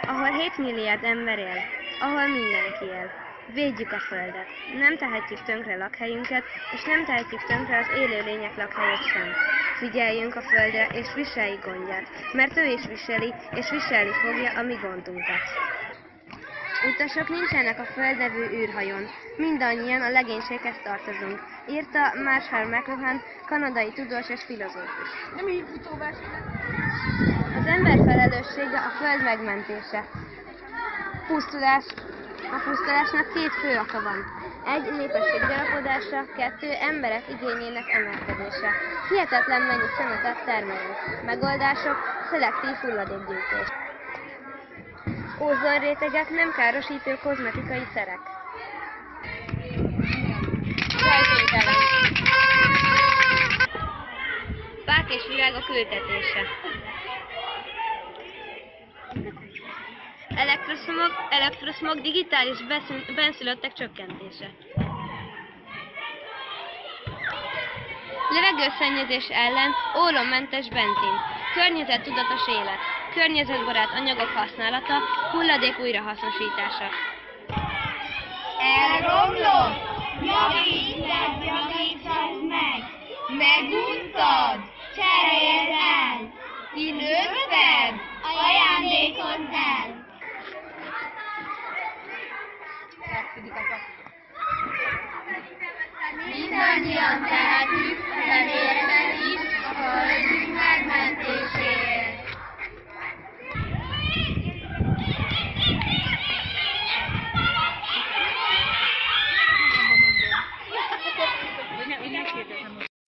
ahol 7 milliárd ember él, ahol mindenki él. Védjük a Földet. Nem tehetjük tönkre lakhelyünket, és nem tehetjük tönkre az élőlények lakhelyét sem. Figyeljünk a Földre, és viseljük gondját, mert ő is viseli, és viselni fogja a mi gondunkat. Utasok nincsenek a földevő űrhajón, mindannyian a legénységhez tartozunk, írta Marshall McLuhan, kanadai tudós és filozófus. Az ember felelőssége a föld megmentése. A pusztulásnak 2 fő oka van. 1. Népesség gyarapodása, 2. Emberek igényének emelkedése. Hihetetlen mennyi szemetet termelünk. Megoldások, szelektív hulladékgyűjtés. Ózonrétegek, nem károsító kozmetikai szerek. Rajzvédelem. Fák és virágok ültetése. Elektroszmog, digitális benszülöttek csökkentése. Levegőszennyezés ellen ólommentes benzin, környezettudatos élet, környezetbarát anyagok használata, hulladék újrahasznosítása. Elromlott? Javítsad meg! Meguntad? Cseréld el! Kinőtted? Ajándékozd el! Mindannyian tehetjük,